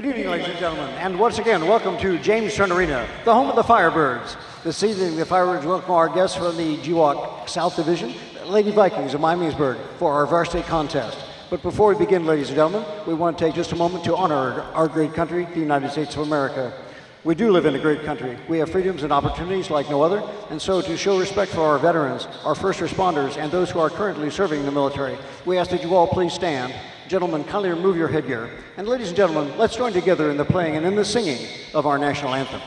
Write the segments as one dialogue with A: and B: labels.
A: Good evening, ladies and gentlemen, and once again, welcome to James Stern Arena, the home of the Firebirds. This evening, the Firebirds welcome our guests from the GWAC South Division, Lady Vikings of Miamisburg, for our varsity contest. But before we begin, ladies and gentlemen, we want to take just a moment to honor our great country, the United States of America. We do live in a great country. We have freedoms and opportunities like no other, and so to show respect for our veterans, our first responders, and those who are currently serving in the military, we ask that you all please stand. Gentlemen, kindly remove your headgear. And ladies and gentlemen, let's join together in the playing and in the singing of our national anthem.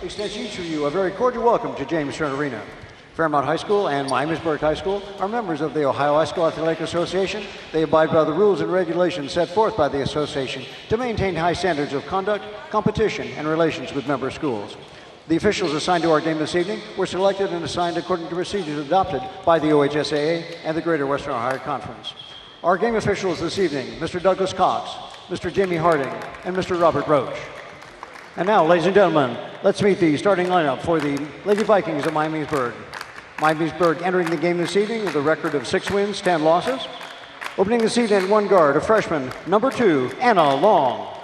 A: Extends each of you a very cordial welcome to James Stern Arena. Fairmont High School and Miamisburg High School are members of the Ohio High School Athletic Association. They abide by the rules and regulations set forth by the association to maintain high standards of conduct, competition, and relations with member schools. The officials assigned to our game this evening were selected and assigned according to procedures adopted by the OHSAA and the Greater Western Ohio Conference. Our game officials this evening, Mr. Douglas Cox, Mr. Jamie Harding, and Mr. Robert Roach. And now, ladies and gentlemen, let's meet the starting lineup for the Lady Vikings of Miamisburg. Miamisburg entering the game this evening with a record of 6 wins, 10 losses. Opening the season at one guard, a freshman, number 2, Anna Long.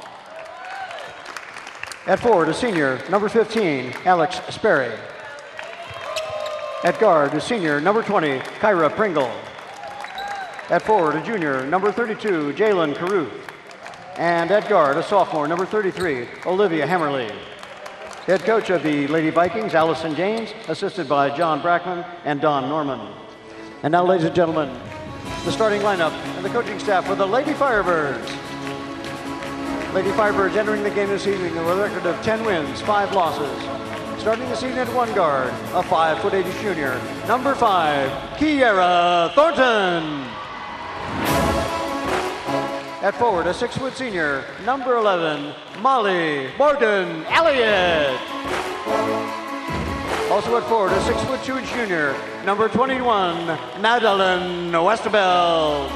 A: At forward, a senior, number 15, Alex Sperry. At guard, a senior, number 20, Kyra Pringle. At forward, a junior, number 32, Jalen Caruth. And at guard, a sophomore, number 33, Olivia Hammerly. Head coach of the Lady Vikings, Allison James, assisted by John Brackman and Don Norman. And now, ladies and gentlemen, the starting lineup and the coaching staff for the Lady Firebirds. Lady Firebirds entering the game this evening with a record of 10 wins, 5 losses. Starting the season at one guard, a 5'8" junior, number 5, Kiera Thornton. At forward, a 6' senior, number 11, Molly Morgan Elliott. Also at forward, a 6'2" junior, number 21, Madeline Westerveld.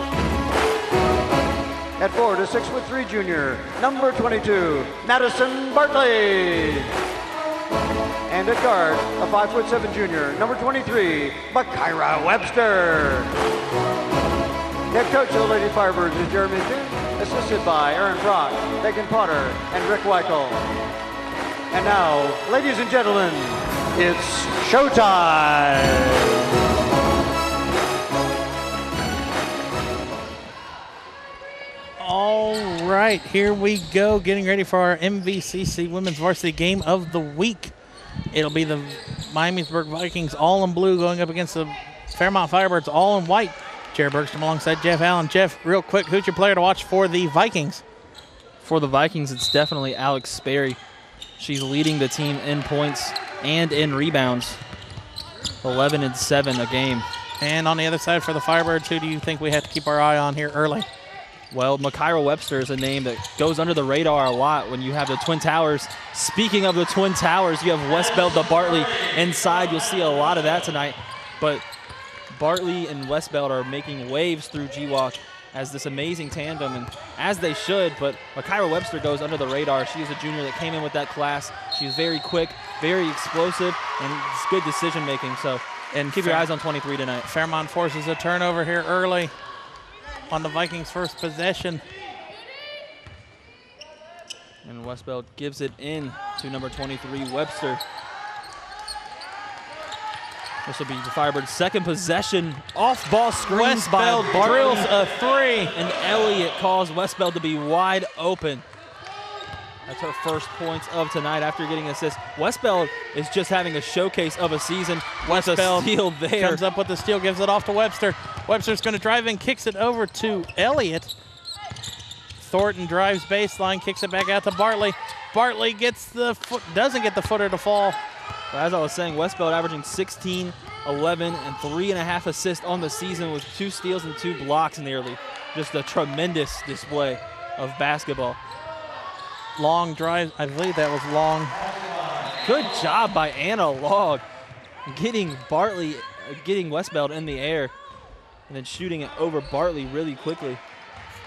A: At forward, a 6'3" junior, number 22, Madison Bartley. And at guard, a 5'7" junior, number 23, Makira Webster. Head coach of the Lady Firebirds is Jeremy Thune, assisted by Aaron Brock, Megan Potter, and Rick Weichel. And now, ladies and gentlemen, it's showtime!
B: All right, here we go, getting ready for our MVCC Women's Varsity Game of the Week. It'll be the Miamisburg Vikings all in blue going up against the Fairmont Firebirds all in white. Jared Bergstrom alongside Jeff Allen. Jeff, real quick, who's your player to watch for the Vikings?
C: For the Vikings, it's definitely Alex Sperry. She's leading the team in points and in rebounds. 11 and 7 a game.
B: And on the other side for the Firebirds, who do you think we have to keep our eye on here early?
C: Well, Makira Webster is a name that goes under the radar a lot when you have the Twin Towers. Speaking of the Twin Towers, you have Westbeld to Bartley inside. You'll see a lot of that tonight. But Bartley and Westbeld are making waves through GWAC as this amazing tandem, and as they should, but Makira Webster goes under the radar. She is a junior that came in with that class. She's very quick, very explosive, and it's good decision-making. So, and keep your eyes on 23 tonight.
B: Fairmont forces a turnover here early. on the Vikings' first possession.
C: And Westbeld gives it in to number 23, Webster. This will be the Firebirds' second possession. Off-ball screens by
B: Westbeld
C: Bartley.
B: drills a three.
C: And Elliott caused Westbeld to be wide open. That's her first points of tonight after getting an assist. Westbeld is just having a showcase of a season.
B: Westbeld
C: steal there.
B: comes up with the steal, gives it off to Webster. Webster's going to drive in, kicks it over to Elliott. Thornton drives baseline, kicks it back out to Bartley. Bartley gets the foot, doesn't get the footer to fall.
C: As I was saying, Westbeld averaging 16, 11, and 3.5 assists on the season with 2 steals and 2 blocks nearly. Just a tremendous display of basketball.
B: Long drive, I believe that was long.
C: Good job by Anna Long getting Bartley, getting Westbeld in the air and then shooting it over Bartley really quickly.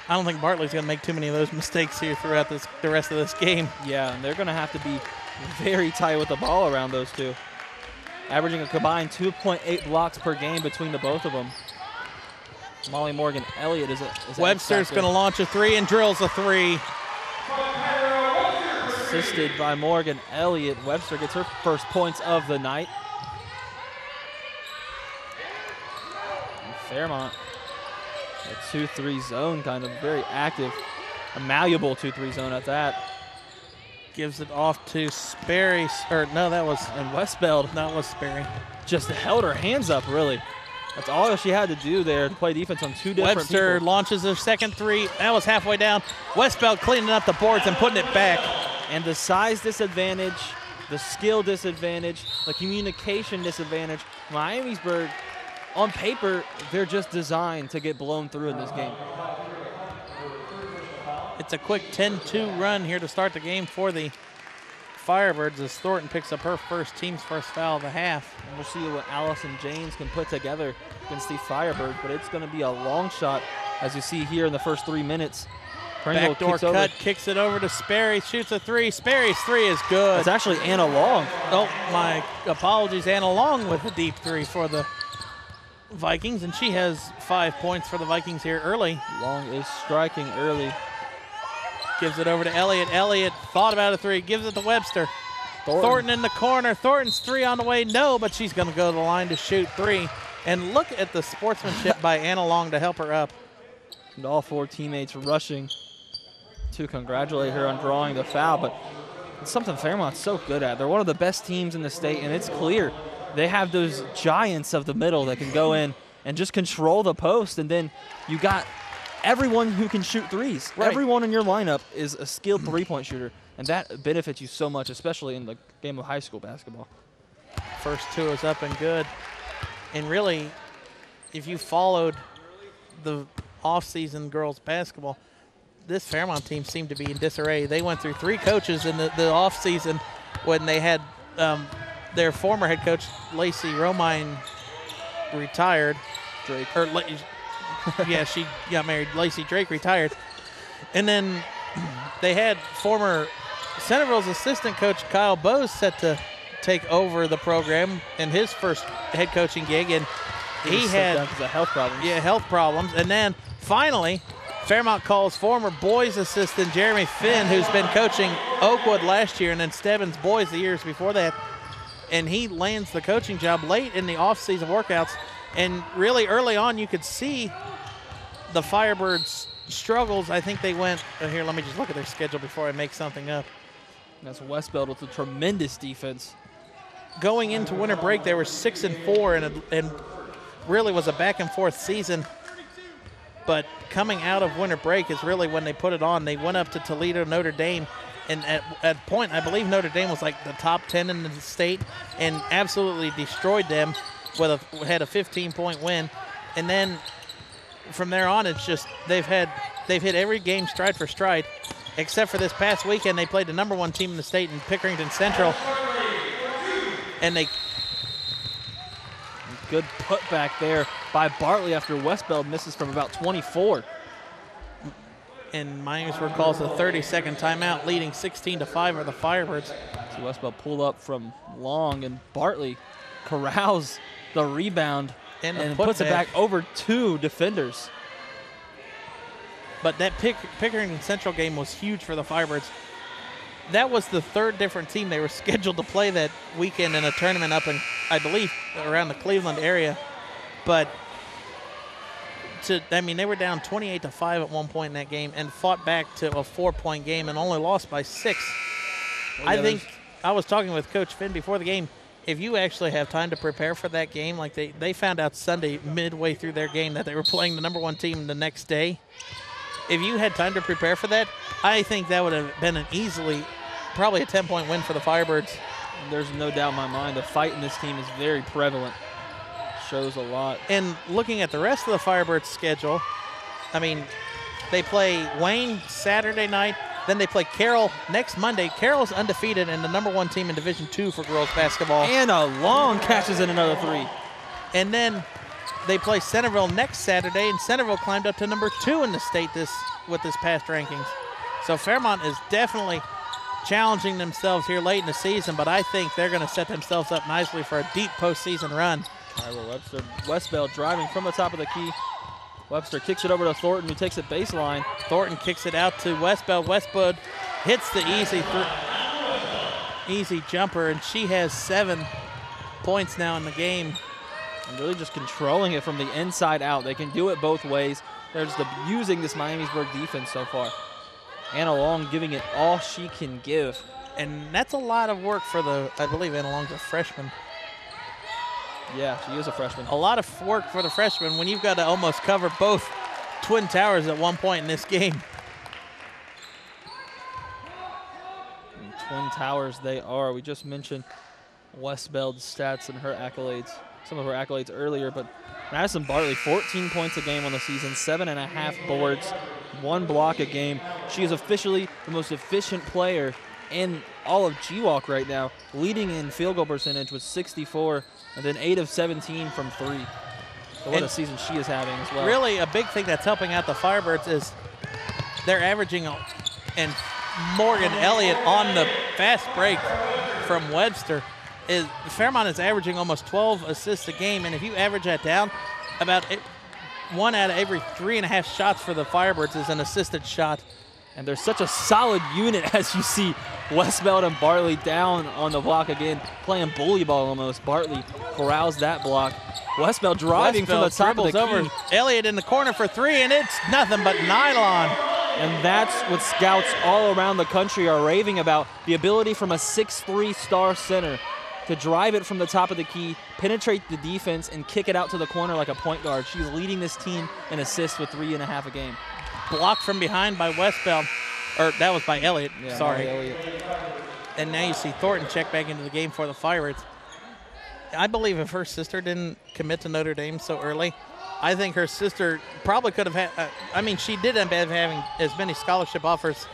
B: I don't think Bartley's going to make too many of those mistakes here throughout the rest of this game.
C: Yeah, and they're going to have to be very tight with the ball around those two. Averaging a combined 2.8 blocks per game between the both of them. Molly Morgan Elliott is
B: Webster's going to launch a three and drills a three.
C: Assisted by Morgan Elliott. Webster gets her first points of the night. And Fairmont, a 2-3 zone, kind of very active, a malleable 2-3 zone at that.
B: Gives it off to Sperry, or no, that was,
C: And Westbeld
B: that was Sperry.
C: just held her hands up, really. That's all she had to do there to play defense on 2 different
B: Webster
C: people.
B: launches her second three. That was halfway down. Westbeld cleaning up the boards and putting it back.
C: And the size disadvantage, the skill disadvantage, the communication disadvantage, Miamisburg, on paper, they're just designed to get blown through in this game.
B: It's a quick 10-2 run here to start the game for the Firebirds as Thornton picks up her team's first foul of the half.
C: And we'll see what Allison James can put together against the Firebirds, but it's going to be a long shot, as you see here in the first 3 minutes. Pringle
B: Backdoor
C: kicks
B: cut,
C: over.
B: kicks it over to Sperry, shoots a three. Sperry's three is good.
C: It's actually Anna Long.
B: Oh, my apologies. Anna Long with a deep three for the Vikings, and she has 5 points for the Vikings here early.
C: Long is striking early.
B: Gives it over to Elliott. Elliott thought about a three, gives it to Webster. Thornton in the corner. Thornton's three on the way. No, but she's going to go to the line to shoot three. And look at the sportsmanship by Anna Long to help her up.
C: And all 4 teammates rushing to congratulate her on drawing the foul, but it's something Fairmont's so good at. They're one of the best teams in the state, and it's clear they have those giants of the middle that can go in and just control the post, and then you got everyone who can shoot threes.
B: Right.
C: Everyone in your lineup is a skilled three-point shooter, and that benefits you so much, especially in the game of high school basketball.
B: First two is up and good. And really, if you followed the off-season girls basketball, this Fairmont team seemed to be in disarray. They went through 3 coaches in the off-season when they had their former head coach, Lacey Romine, retired. Yeah, she got married. Lacey Drake retired. And then they had former Centerville's assistant coach, Kyle Bose, set to take over the program in his first head coaching gig. And he had
C: health problems.
B: Yeah, health problems. And then finally, Fairmont calls former boys assistant Jeremy Finn, who's been coaching Oakwood last year and then Stebbins boys the years before that. And he lands the coaching job late in the off-season workouts. And really early on, you could see the Firebirds' struggles. I think they went, here, let me just look at their schedule before I make something up.
C: That's Westbeld with a tremendous defense.
B: Going into winter break, they were 6-4 and really was a back-and-forth season. But coming out of winter break is really when they put it on. They went up to Toledo, Notre Dame, and at point, I believe Notre Dame was like the top 10 in the state and absolutely destroyed them. Had a 15-point win, and then from there on, it's just they've hit every game stride for stride, except for this past weekend. They played the #1 team in the state in Pickerington Central, and they
C: good putback there by Bartley after Westbeld misses from about 24.
B: And Miamisburg calls a 30-second timeout, leading 16-5 are the Firebirds.
C: So Westbeld pulled up from long, and Bartley corrals the rebound and puts it back over 2 defenders.
B: But that Pickering Central game was huge for the Firebirds. That was the third different team they were scheduled to play that weekend in a tournament up in, I believe, around the Cleveland area. But they were down 28-5 at one point in that game and fought back to a 4-point game and only lost by 6.
C: Well,
B: I think I was talking with Coach Finn before the game. If you actually have time to prepare for that game, like they found out Sunday midway through their game that they were playing the #1 team the next day. If you had time to prepare for that, I think that would have been probably a 10-point win for the Firebirds.
C: There's no doubt in my mind the fight in this team is very prevalent. Shows a lot.
B: And looking at the rest of the Firebirds schedule, I mean, they play Wayne Saturday night, then they play Carroll next Monday. Carroll's undefeated and the #1 team in Division II for girls basketball.
C: And a long catches in another 3.
B: And then they play Centerville next Saturday, and Centerville climbed up to #2 in the state with this past rankings. So Fairmont is definitely challenging themselves here late in the season, but I think they're going to set themselves up nicely for a deep postseason run.
C: Kyra Webster, Westbell driving from the top of the key. Webster kicks it over to Thornton, who takes it baseline.
B: Thornton kicks it out to Westbell. Westbell hits the easy jumper, and she has 7 points now in the game.
C: And really just controlling it from the inside out. They can do it both ways. They're just using this Miamisburg defense so far. Anna Long giving it all she can give.
B: And that's a lot of work for I believe Anna Long's a freshman.
C: Yeah, she is a freshman.
B: A lot of work for the freshman when you've got to almost cover both Twin Towers at one point in this game.
C: And Twin Towers they are. We just mentioned Westbell's stats and her accolades, some of her accolades earlier, but Madison Bartley, 14 points a game on the season, 7.5 boards, 1 block a game. She is officially the most efficient player in all of GWalk right now, leading in field goal percentage with 64, and then 8 of 17 from 3. So what a season she is having as well.
B: Really a big thing that's helping out the Firebirds is they're averaging, and Morgan Elliott on the fast break from Webster, Fairmont is averaging almost 12 assists a game, and if you average that down, about 1 out of every 3.5 shots for the Firebirds is an assisted shot.
C: And they're such a solid unit as you see Westbell and Bartley down on the block again, playing bully ball almost. Bartley corrals that block. Westbell driving from the top of the key.
B: Over. Elliott in the corner for 3, and it's nothing but nylon.
C: And that's what scouts all around the country are raving about, the ability from a 6'3" star center to drive it from the top of the key, penetrate the defense, and kick it out to the corner like a point guard. She's leading this team in assists with 3.5 a game.
B: Blocked from behind by Westbell, or that was by Elliott,
C: yeah,
B: sorry.
C: Elliott.
B: And now you see Thornton check back into the game for the Firebirds. I believe if her sister didn't commit to Notre Dame so early, I think her sister probably could have had, she did end up having as many scholarship offers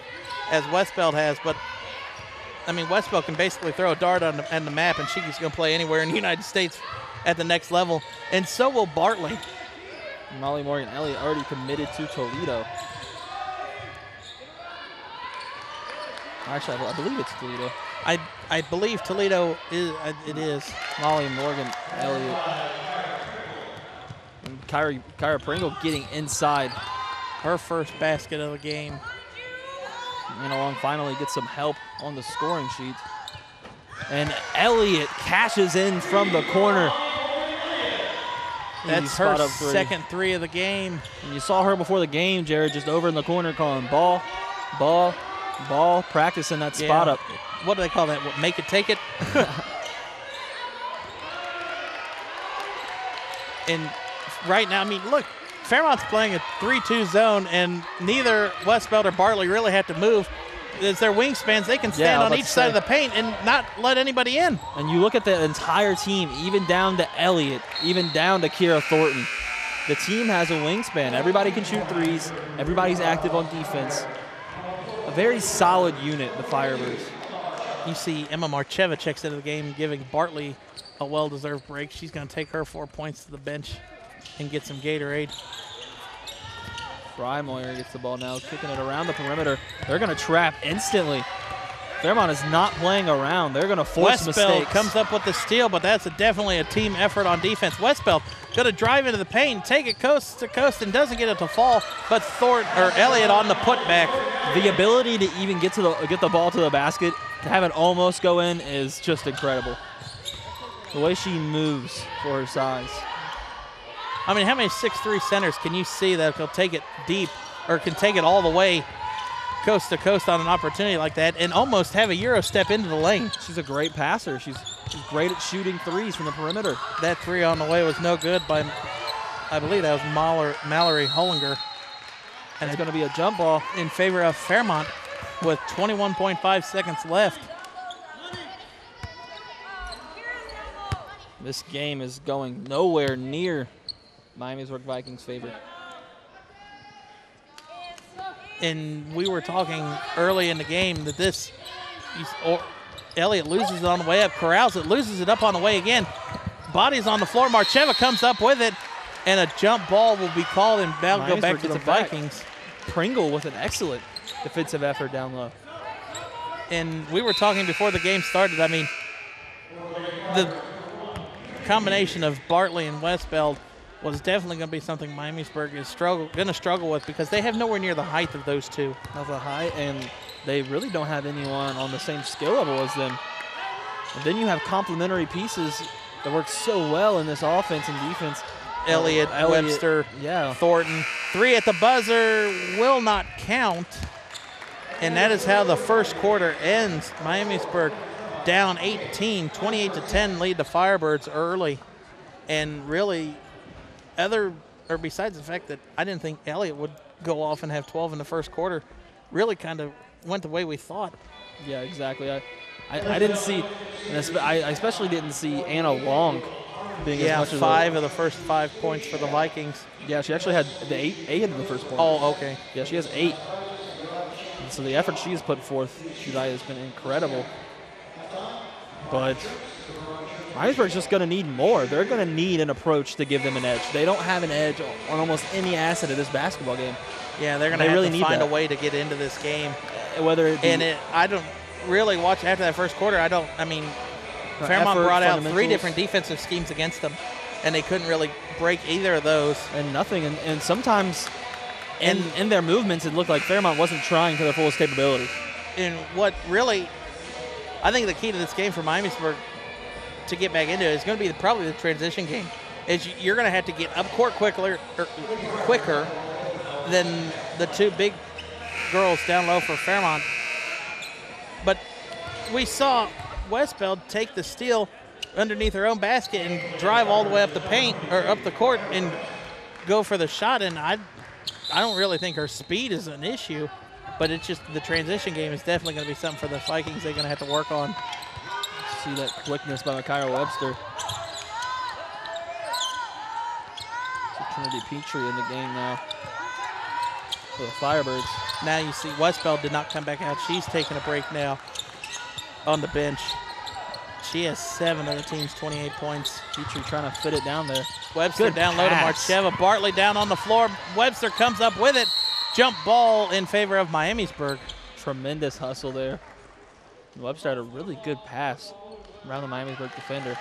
B: as Westbell has, but Westbell can basically throw a dart on the map, and she's going to play anywhere in the United States at the next level, and so will Bartley.
C: Molly Morgan Elliott already committed to Toledo. Actually, I believe it's Toledo.
B: I believe Toledo is.
C: Molly Morgan Elliott. And Kyra Pringle getting inside.
B: Her first basket of the game.
C: And Long finally gets some help on the scoring sheet. And Elliott cashes in from the corner.
B: That's her second 3 of the game.
C: And you saw her before the game, Jared, just over in the corner calling ball, ball, ball, practicing that spot up.
B: What do they call that? What, make it, take it? And right now, look, Fairmont's playing a 3-2 zone, and neither Westbell or Bartley really have to move. As their wingspans, they can stand on each side of the paint and not let anybody in.
C: And you look at the entire team, even down to Elliott, even down to Kira Thornton. The team has a wingspan. Everybody can shoot threes. Everybody's active on defense. A very solid unit, the Firebirds.
B: You see Emma Marcheva checks into the game, giving Bartley a well-deserved break. She's going to take her 4 points to the bench and get some Gatorade.
C: Frymoyer gets the ball now, kicking it around the perimeter. They're going to trap instantly. Fairmont is not playing around. They're going to force
B: Westbeld
C: mistakes.
B: comes up with the steal, but that's definitely a team effort on defense. Westbeld going to drive into the paint, take it coast to coast, and doesn't get it to fall. But Elliott on the putback.
C: The ability to even get the ball to the basket, to have it almost go in, is just incredible. The way she moves for her size.
B: I mean, how many 6'3" centers can you see that will take it deep or can take it all the way coast to coast on an opportunity like that and almost have a Euro step into the lane?
C: She's a great passer. She's great at shooting threes from the perimeter.
B: That three on the way was no good by, I believe that was Mallory Hollinger.
C: And it's going to be a jump ball
B: in favor of Fairmont with 21.5 seconds left.
C: This game is going nowhere near Miamisburg Vikings' favor.
B: And we were talking early in the game that Elliott loses it on the way up, corrals it, loses it up on the way again. Bodies on the floor. Marcheva comes up with it, and a jump ball will be called, and that'll go back to the Vikings.
C: Pringle with an excellent defensive effort down low.
B: And we were talking before the game started. I mean, the combination of Bartley and Westbeld was definitely going to be something Miamisburg is going to struggle with because they have nowhere near the height of those two.
C: Of the height, and they really don't have anyone on the same skill level as them. And then you have complementary pieces that work so well in this offense and defense.
B: Elliott, Webster, Thornton. Three at the buzzer will not count. And that is how the first quarter ends. Miamisburg down 18, 28-10 lead the Firebirds early. And really, besides the fact that I didn't think Elliott would go off and have 12 in the first quarter, really kind of went the way we thought.
C: Yeah, exactly. I didn't see, I especially didn't see Anna Long being as much as
B: 5 of the first 5 points for the Vikings.
C: Yeah, she actually had the eight of the first point.
B: Oh, okay.
C: Yeah, she has 8. And so the effort she's put forth tonight has been incredible. But Miamisburg's just going to need more. They're going to need an approach to give them an edge. They don't have an edge on almost any asset of this basketball game.
B: Yeah, they're going to have to find a way to get into this game.
C: Whether it be
B: I don't really watch after that first quarter. Fairmont brought out 3 different defensive schemes against them, and they couldn't really break either of those.
C: And nothing. And sometimes in their movements, it looked like Fairmont wasn't trying to their fullest capability.
B: And what really, I think the key to this game for Miamisburg to get back into it is going to be probably the transition game. You're going to have to get up court quicker than the 2 big girls down low for Fairmont. But we saw Westbeld take the steal underneath her own basket and drive all the way up the paint or up the court and go for the shot. And I don't really think her speed is an issue, but it's just the transition game is definitely going to be something for the Vikings they're going to have to work on.
C: See that quickness by Micaiah Webster. So Trinity Petrie in the game now for the Firebirds.
B: Now you see Westbeld did not come back out. She's taking a break now on the bench. She has 7 of the team's 28 points.
C: Petrie trying to fit it down there.
B: Webster
C: Good
B: down low to
C: pass.
B: Marcheva. Bartley down on the floor. Webster comes up with it. Jump ball in favor of Miamisburg.
C: Tremendous hustle there. Webster had a really good pass around the Miamisburg defender.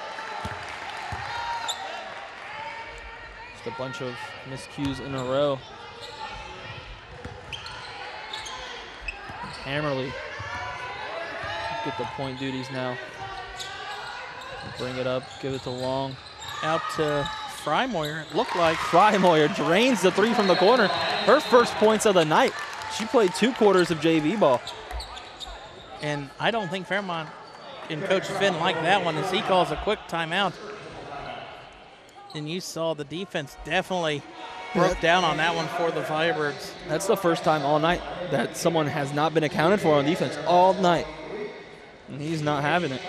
C: Just a bunch of miscues in a row. Hammerly get the point duties now. Bring it up, give it to Long.
B: Out to Frymoyer, it looked like.
C: Frymoyer drains the 3 from the corner. Her first points of the night. She played 2 quarters of JV ball.
B: And I don't think Fairmont and Coach Finn like that one as he calls a quick timeout. And you saw the defense definitely broke down on that one for the Firebirds.
C: That's the first time all night that someone has not been accounted for on defense all night. And he's not having it.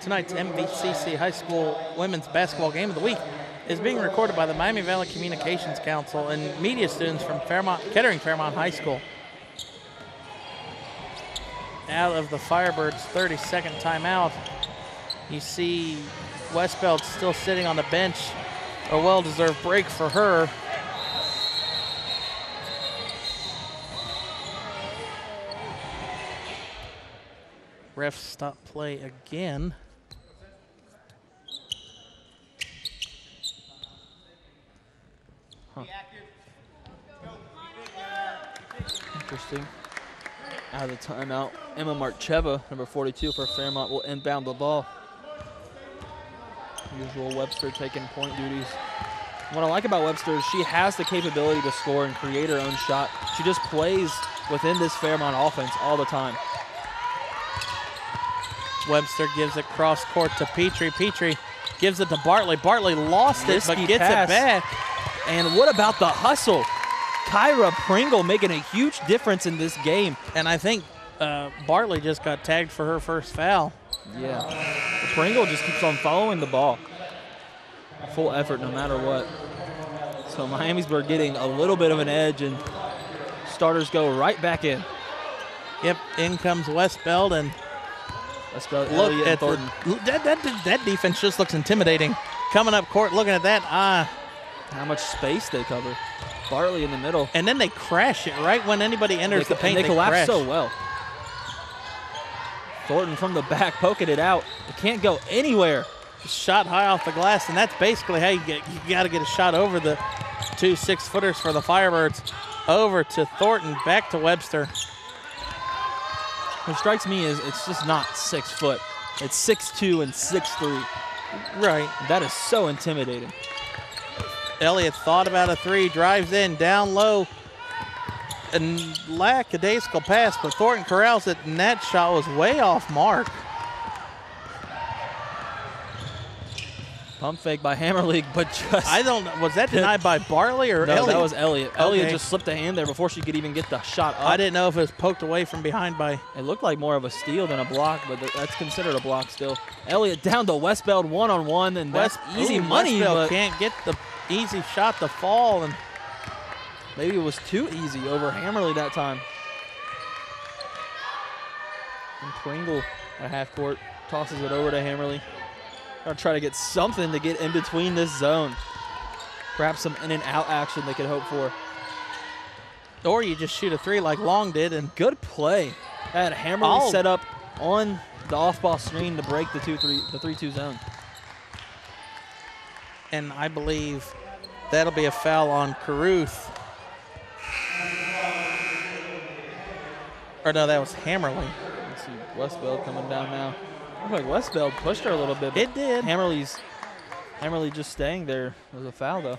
B: Tonight's MVCC High School Women's Basketball Game of the Week is being recorded by the Miami Valley Communications Council and media students from Kettering Fairmont High School. Out of the Firebirds' 32nd timeout, you see Westbeld still sitting on the bench. A well-deserved break for her. Ref stop play again.
C: Huh. Interesting. Out of the timeout, Emma Marcheva, number 42 for Fairmont, will inbound the ball. Usual Webster taking point duties. What I like about Webster is she has the capability to score and create her own shot. She just plays within this Fairmont offense all the time.
B: Webster gives it cross court to Petrie. Petrie gives it to Bartley. Bartley lost it, but
C: Risky
B: gets
C: pass.
B: it back.
C: And what about the hustle? Kyra Pringle making a huge difference in this game.
B: And I think Bartley just got tagged for her first foul.
C: Yeah. Pringle just keeps on following the ball. Full effort no matter what. So Miamisburg getting a little bit of an edge, and starters go right back in.
B: Yep, in comes Westbeld, and
C: Westbeld,
B: look
C: Elliott,
B: at
C: and Thornton.
B: that defense just looks intimidating. Coming up court, looking at that,
C: How much space they cover. Bartley in the middle.
B: and then they crash it right when anybody enters the paint.
C: And they collapse
B: crash.
C: so well. Thornton from the back poking it out. It can't go anywhere.
B: Shot high off the glass, and that's basically how you got to get a shot over the 2 6-footers for the Firebirds. Over to Thornton, back to Webster.
C: What strikes me is it's just not 6 foot. It's 6'2" and 6'3".
B: Right.
C: That is so intimidating.
B: Elliott thought about a three, drives in, down low, and lackadaisical pass, but Thornton corrals it, and that shot was way off mark.
C: Pump fake by Hammer League, but just...
B: I don't know, was that denied by Bartley or
C: No,
B: Elliott?
C: that was Elliott.
B: Okay.
C: Elliott just slipped a hand there before she could even get the shot up.
B: I didn't know if it was poked away from behind by...
C: It looked like more of a steal than a block, but that's considered a block still. Elliott down to Westbeld one-on-one, and that's easy money,
B: Westbeld
C: but
B: can't get the easy shot to fall, and
C: maybe it was too easy over Hammerly that time. And Pringle at half court tosses it over to Hammerly. Gonna try to get something to get in between this zone. Perhaps some in and out action they could hope for.
B: or you just shoot a three like Long did, and
C: Good play. That Hammerly set up on the off-ball screen to break the 3-2 zone.
B: and I believe that'll be a foul on Caruth. Or no, that was Hammerly.
C: Let's see, Westbeld coming down now. Looks like Westbeld pushed her a little bit.
B: It did.
C: Hammerly just staying there. It was a foul though.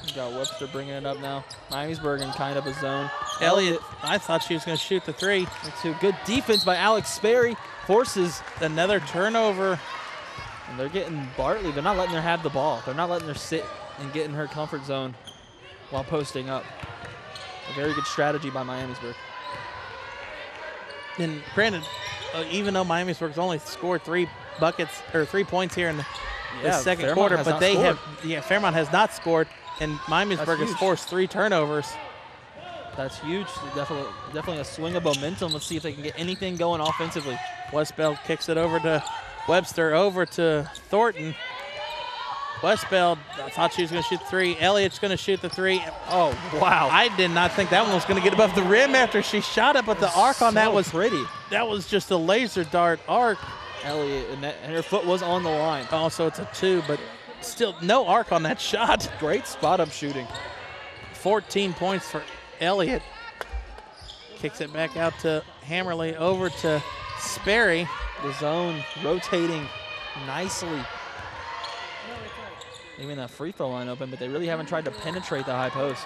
C: We got Webster bringing it up now. Miamisburg in kind of a zone.
B: Elliott, I thought she was going to shoot the three.
C: To good defense by Alex Sperry. Forces,
B: Another turnover.
C: and they're getting Bartley. They're not letting her have the ball. They're not letting her sit and get in her comfort zone while posting up. A very good strategy by Miamisburg.
B: And granted, even though Miamisburg's only scored 3 buckets or 3 points here in the second
C: Fairmont
B: quarter,
C: has
B: but
C: not
B: they
C: scored.
B: Fairmont has not scored, and Miamisburg has
C: huge.
B: forced 3 turnovers.
C: That's huge. Definitely a swing of momentum. Let's see if they can get anything going offensively.
B: Westbeld kicks it over to Webster, over to Thornton. Westbeld, I thought she was going to shoot the three. Elliott's going to shoot the three.
C: Oh, wow.
B: I did not think that one was going to get above the rim after she shot it, but the arc on that
C: So
B: was
C: pretty.
B: That was just a laser dart arc.
C: Elliott, and her foot was on the line.
B: Also, it's a 2, but still no arc on that shot.
C: Great spot-up shooting.
B: 14 points for Elliott. Kicks it back out to Hammerly, over to Sperry.
C: The zone rotating nicely. Even that free throw line open, but they really haven't tried to penetrate the high post.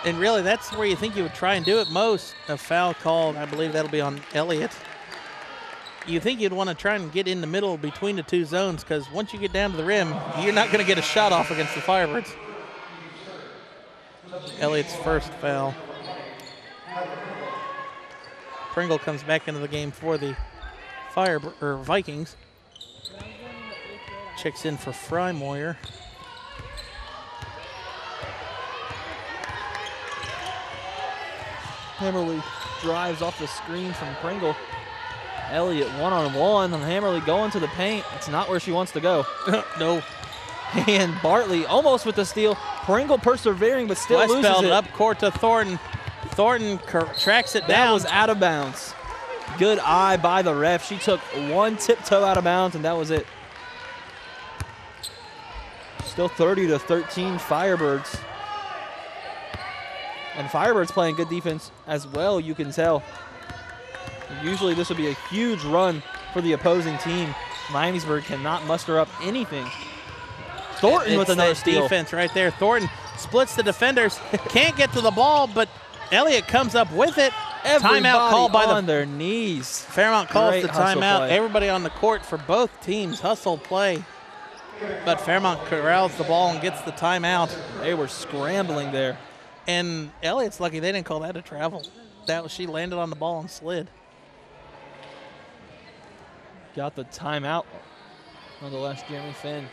B: And really, that's where you think you would try and do it most. A foul called, I believe that'll be on Elliott. You think you'd want to try and get in the middle between the 2 zones, because once you get down to the rim, you're not going to get a shot off against the Firebirds. Elliott's first foul. Pringle comes back into the game for the Vikings. Checks in for Frymoyer.
C: Hammerly drives off the screen from Pringle. Elliott one-on-one, and Hammerly going to the paint. It's not where she wants to go.
B: No.
C: And Bartley almost with the steal. Pringle persevering, but still loses
B: Westbeld
C: it.
B: up court to Thornton. Thornton tracks it
C: That
B: down.
C: was out of bounds. Good eye by the ref. She took one tiptoe out of bounds, and that was it. Still 30-13 Firebirds. And Firebirds playing good defense as well, you can tell. Usually this would be a huge run for the opposing team. Miamisburg cannot muster up anything. Thornton with another steal.
B: Defense right there. Thornton splits the defenders. Can't get to the ball, but Elliott comes up with it.
C: Everybody
B: timeout called by
C: on their knees.
B: Fairmont calls
C: Great
B: the
C: hustle
B: timeout.
C: play.
B: Everybody on the court for both teams. Hustle play. But Fairmont corrals the ball and gets the timeout.
C: They were scrambling there.
B: And Elliott's lucky they didn't call that a travel. She landed on the ball and slid.
C: Got the timeout. Nonetheless, Jeremy Finn.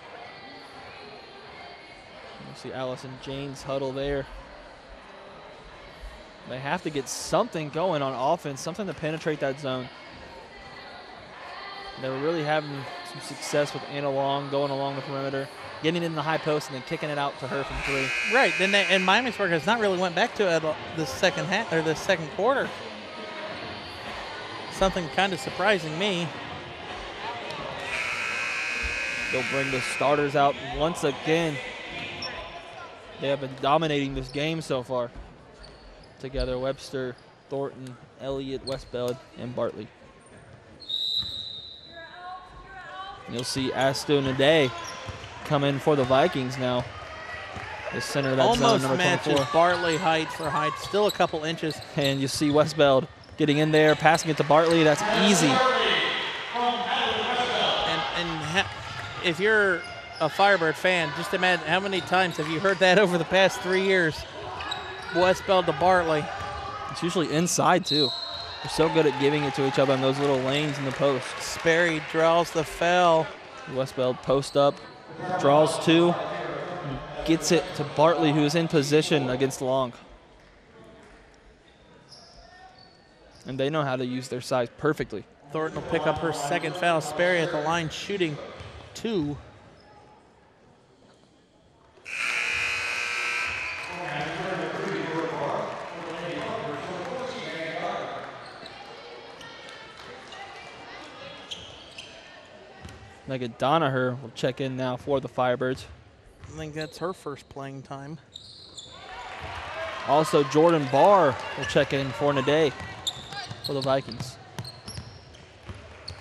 C: You see Allison James huddle there. They have to get something going on offense, something to penetrate that zone. They were really having some success with Anna Long going along the perimeter, getting it in the high post and then kicking it out to her from three.
B: Right, and Miamisburg has not really went back to it the second half or the second quarter. Something kind of surprising me.
C: They'll bring the starters out once again. They have been dominating this game so far. Together, Webster, Thornton, Elliott, Westbeld, and Bartley. And you'll see Astu Nade come in for the Vikings now. The center of that zone,
B: Almost
C: number
B: matches
C: 24.
B: Bartley height for height, still a couple inches.
C: And you see Westbeld getting in there, passing it to Bartley. That's easy.
B: If you're a Firebird fan, just imagine how many times have you heard that over the past 3 years? Westbeld to Bartley.
C: It's usually inside, too. They're so good at giving it to each other in those little lanes in the post.
B: Sperry draws the foul.
C: Westbeld post up, draws two, and gets it to Bartley, who is in position against Long. And they know how to use their size perfectly.
B: Thornton will pick up her second foul. Sperry at the line shooting 2.
C: Megan Donaher will check in now for the Firebirds.
B: I think that's her first playing time.
C: Also, Jordan Barr will check in for Nade for the Vikings.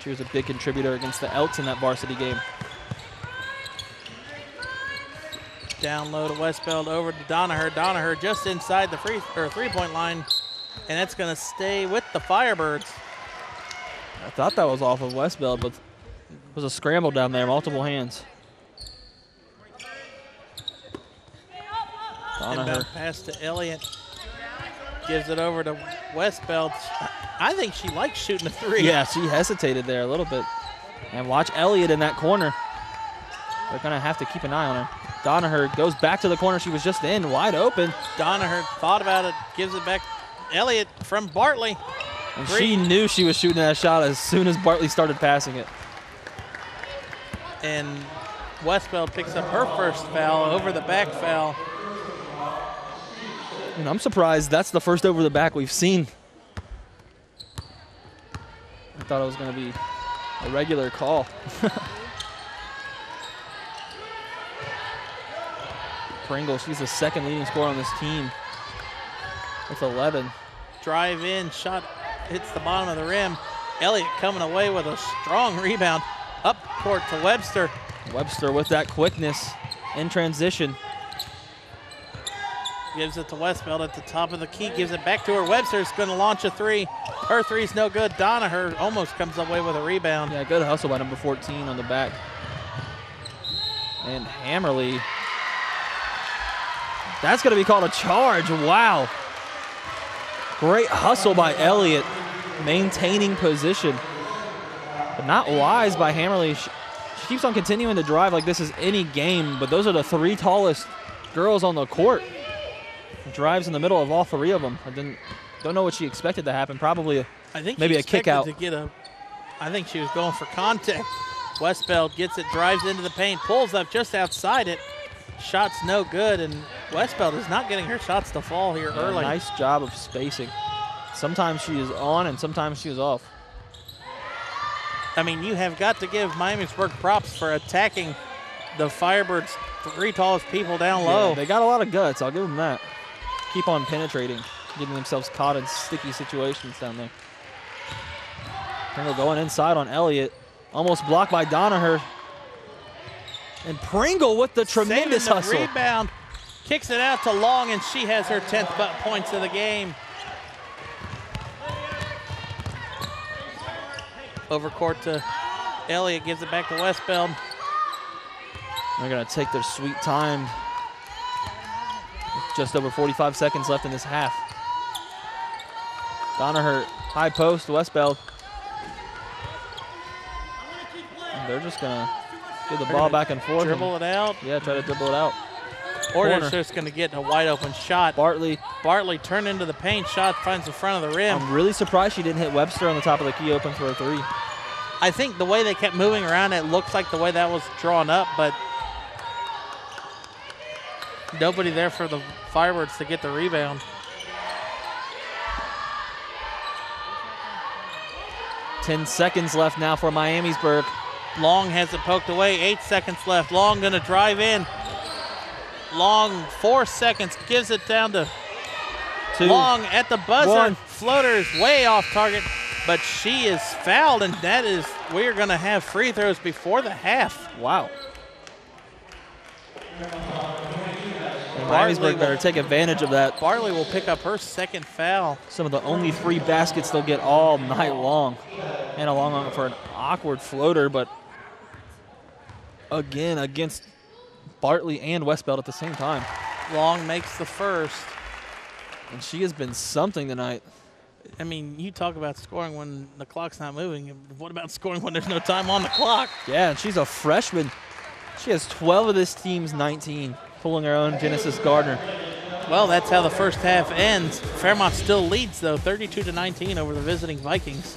C: She was a big contributor against the Elks in that varsity game.
B: Down low to Westbeld, over to Donaher. Donaher just inside the three-point line, and it's going to stay with the Firebirds.
C: I thought that was off of Westbeld, but it was a scramble down there, multiple hands.
B: Inbound
C: Donaher.
B: pass to Elliott. Gives it over to Westbeld. I think she likes shooting a three.
C: Yeah, she hesitated there a little bit. And watch Elliott in that corner. They're going to have to keep an eye on her. Donaher goes back to the corner she was just in, wide open.
B: Donaher thought about it, gives it back. Elliott from Bartley.
C: And she knew she was shooting that shot as soon as Bartley started passing it.
B: And Westbeld picks up her first foul, over the back foul.
C: And I'm surprised that's the first over the back we've seen. I thought it was going to be a regular call. Pringle, she's the second leading scorer on this team with 11.
B: Drive in, shot hits the bottom of the rim. Elliott coming away with a strong rebound. Up court to Webster.
C: Webster with that quickness in transition.
B: Gives it to Westbeld at the top of the key. Gives it back to her. Webster's going to launch a three. Her three's no good. Donaher almost comes away with a rebound.
C: Yeah, good hustle by number 14 on the back. And Hammerly. That's going to be called a charge. Wow. Great hustle by Elliott, maintaining position. But not wise by Hammerly. She keeps on continuing to drive like this is any game, but those are the three tallest girls on the court. Drives in the middle of all three of them. Don't know what she expected to happen. Probably maybe a kick out.
B: I think she was going for contact. Westbeld gets it, drives into the paint, pulls up just outside it. Shot's no good, and Westbeld is not getting her shots to fall here early.
C: Nice job of spacing. Sometimes she is on and sometimes she is off.
B: I mean, you have got to give Miamisburg props for attacking the Firebirds' 3 tallest people down low.
C: Yeah, they got a lot of guts. I'll give them that. Keep on penetrating, getting themselves caught in sticky situations down there. Pringle going inside on Elliott. Almost blocked by Donaher. And Pringle with the tremendous hustle.
B: Rebound. Kicks it out to Long, and she has her 10th points of the game. Over court to Elliott, gives it back to Westbeld.
C: They're going to take their sweet time. With just over 45 seconds left in this half. Donaher, high post, Westbeld. And they're just going to give the ball back and forth.
B: Dribble it out.
C: Yeah, try to dribble it out.
B: Or they're just going to get a wide open shot. Bartley turned into the paint, shot finds the front of the rim.
C: I'm really surprised she didn't hit Webster on the top of the key open for a 3.
B: I think the way they kept moving around, it looks like the way that was drawn up, but nobody there for the Firebirds to get the rebound.
C: 10 seconds left now for Miamisburg.
B: Long has it poked away, 8 seconds left. Long gonna drive in. Long, 4 seconds, gives it down to
C: 2.
B: Long at the buzzer.
C: 1.
B: Floater's way off target, but she is fouled, and that is, we're gonna have free throws before the half.
C: Wow. Miamisburg better take advantage of that.
B: Bartley will pick up her 2nd foul.
C: Some of the only 3 baskets they'll get all night long. And a long one for an awkward floater, but again against Bartley and Westbeld at the same time.
B: Long makes the first.
C: And she has been something tonight.
B: I mean, you talk about scoring when the clock's not moving. What about scoring when there's no time on the clock?
C: Yeah, and she's a freshman. She has 12 of this team's 19, pulling her own Genesis Gardner.
B: Well, that's how the first half ends. Fairmont still leads, though, 32-19 over the visiting Vikings.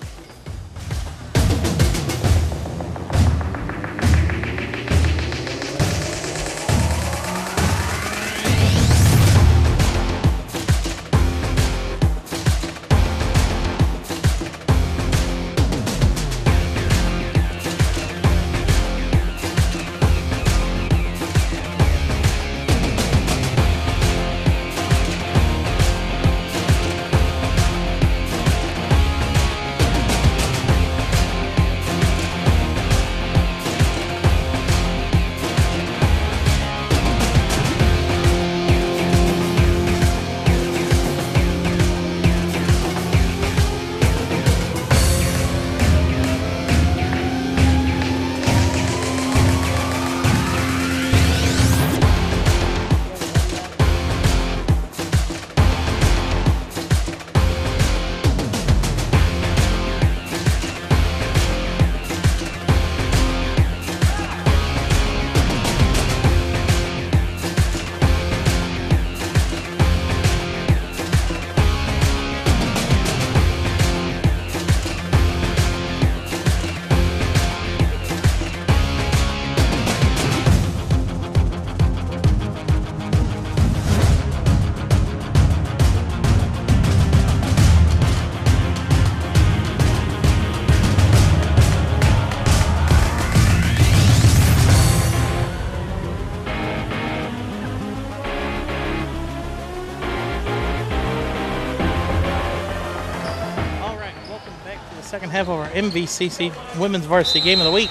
B: Second half of our MVCC Women's Varsity Game of the Week.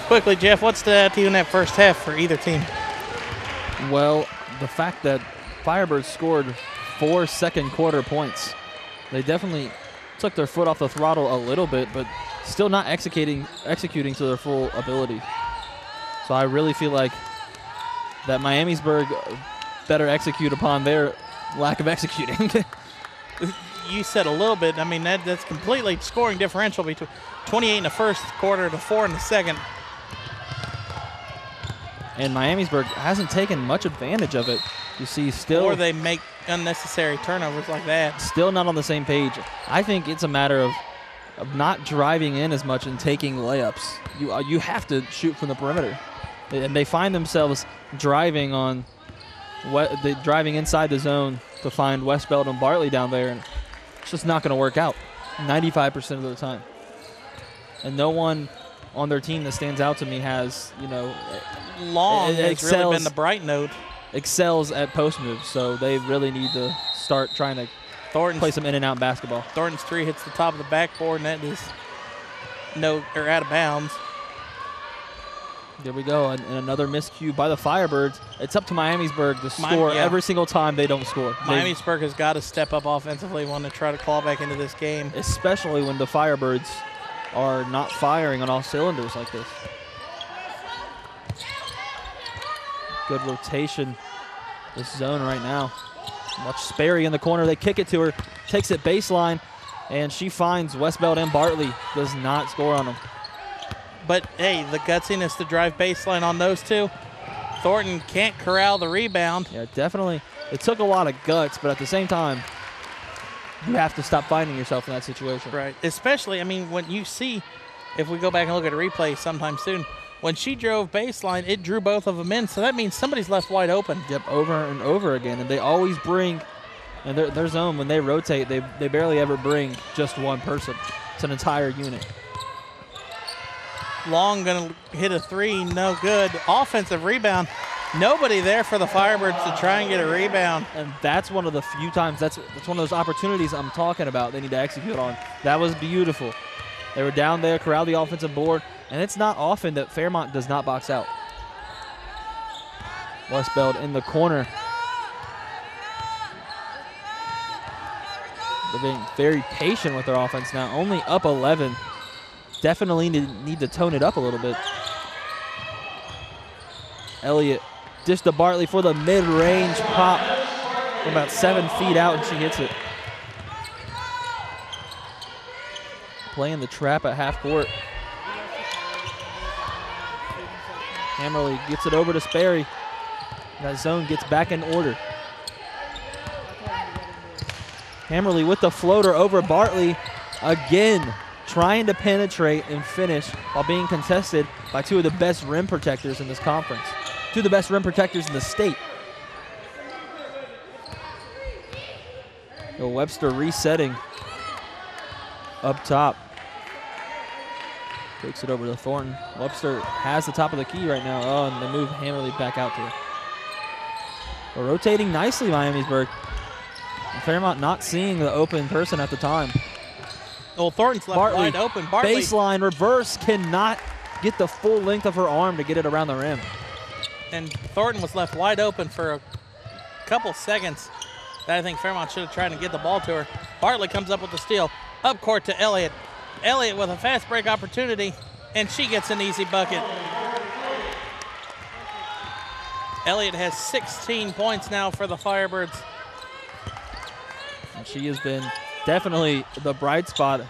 B: Quickly, Jeff, what's the to you in that first half for either team?
C: Well, the fact that Firebirds scored 4 second quarter points. They definitely took their foot off the throttle a little bit, but still not executing to their full ability. So I really feel like that Miamisburg better execute upon their lack of executing.
B: You said a little bit. I mean, that's completely scoring differential between 28 in the first quarter to 4 in the second.
C: And Miamisburg hasn't taken much advantage of it. You see still...
B: Or they make unnecessary turnovers like that.
C: Still not on the same page. I think it's a matter of of not driving in as much and taking layups. You have to shoot from the perimeter. And they find themselves driving driving inside the zone to find Westbeld and Bartley down there, and it's just not going to work out 95% of the time. And no one on their team that stands out to me has,
B: Long has really been the bright note.
C: Excels at post moves, so they really need to start trying to play some in and out basketball.
B: Thornton's three hits the top of the backboard, and that is out of bounds.
C: There we go, and another miscue by the Firebirds. It's up to Miamisburg to score every single time they don't score.
B: Miamisburg has got to step up offensively when they try to claw back into this game.
C: Especially when the Firebirds are not firing on all cylinders like this. Good rotation, this zone right now. Watch Sperry in the corner. They kick it to her, takes it baseline, and she finds Westbeld and Bartley. Does not score on them.
B: But, hey, the gutsiness to drive baseline on those two. Thornton can't corral the rebound.
C: Yeah, definitely. It took a lot of guts, but at the same time, you have to stop finding yourself in that situation.
B: Right. Especially, when you see, if we go back and look at a replay sometime soon, when she drove baseline, it drew both of them in, so that means somebody's left wide open.
C: Yep, over and over again, and they always bring, and their zone, when they rotate, they barely ever bring just one person. It's an entire unit.
B: Long going to hit a three, no good. Offensive rebound. Nobody there for the Firebirds to try and get a rebound.
C: And that's one of the few times, that's one of those opportunities I'm talking about they need to execute on. That was beautiful. They were down there, corralled the offensive board, and it's not often that Fairmont does not box out. Westbeld in the corner. They're being very patient with their offense now, only up 11. Definitely need to tone it up a little bit. Elliott dish to Bartley for the mid-range pop from about 7 feet out, and she hits it. Playing the trap at half court. Hammerly gets it over to Sperry. That zone gets back in order. Hammerly with the floater over Bartley again, trying to penetrate and finish while being contested by two of the best rim protectors in this conference. Two of the best rim protectors in the state. Webster resetting up top. Takes it over to Thornton. Webster has the top of the key right now. Oh, and they move Hammerly back out to her. We're rotating nicely, Miamisburg. And Fairmont not seeing the open person at the time.
B: Well, Thornton's left wide open. Bartley.
C: Baseline reverse, cannot get the full length of her arm to get it around the rim.
B: And Thornton was left wide open for a couple seconds that I think Fairmont should have tried to get the ball to her. Bartley comes up with the steal. Up court to Elliott. Elliott with a fast break opportunity, and she gets an easy bucket. Elliott has 16 points now for the Firebirds.
C: And she has been definitely the bright spot.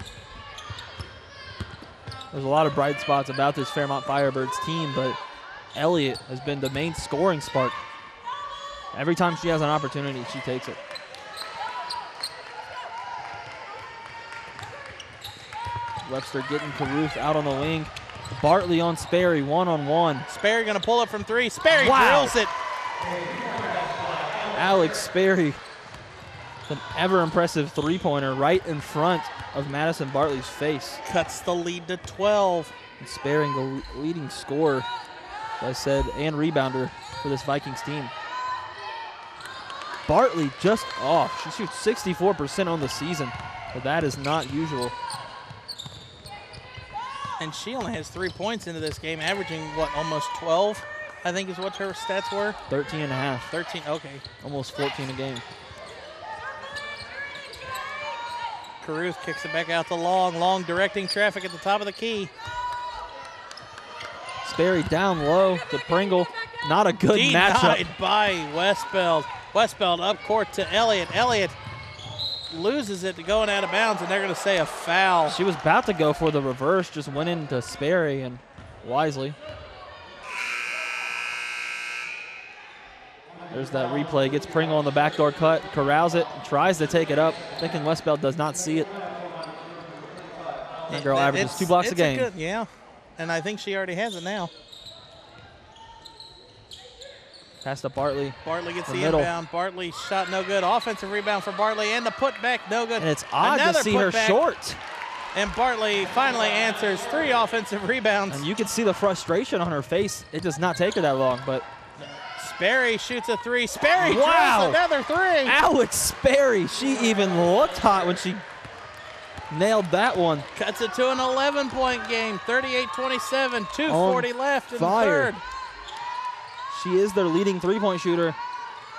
C: There's a lot of bright spots about this Fairmont Firebirds team, but Elliott has been the main scoring spark. Every time she has an opportunity, she takes it. Webster getting Caruth out on the wing. Bartley on Sperry, one-on-one.
B: Sperry going to pull it from three. Sperry drills it.
C: Alex Sperry, an ever-impressive three-pointer right in front of Madison Bartley's face.
B: Cuts the lead to 12.
C: And Sperry, the leading scorer, as I said, and rebounder for this Vikings team. Bartley just off. She shoots 64% on the season, but that is not usual.
B: And she only has 3 points into this game, averaging, almost 12, I think is what her stats were?
C: 13 and a half.
B: 13, okay.
C: Almost 14 a game.
B: Caruth kicks it back out to Long. Long directing traffic at the top of the key.
C: Sperry down low to Pringle. Not a good matchup.
B: Denied by Westbeld. Westbeld up court to Elliott. Elliott loses it to going out of bounds, and they're going to say a foul.
C: She was about to go for the reverse, just went into Sperry, and wisely. There's that replay. Gets Pringle on the backdoor cut, corrals it, tries to take it up, thinking Westbeld does not see it. That girl averages 2 blocks a game.
B: Good, yeah, and I think she already has it now.
C: Pass to Bartley.
B: Bartley gets the
C: middle.
B: inbound. Bartley shot no good. Offensive rebound for Bartley, and the putback no good.
C: And it's odd
B: Another
C: to see her
B: putback,
C: short.
B: And Bartley finally answers 3 offensive rebounds.
C: And you can see the frustration on her face. It does not take her that long, but
B: Sperry shoots a 3. Sperry
C: wow.
B: drills another 3.
C: Alex Sperry, she even looked hot when she nailed that one.
B: Cuts it to an 11-point game, 38-27, 2:40 left in the third.
C: She is their leading three-point shooter,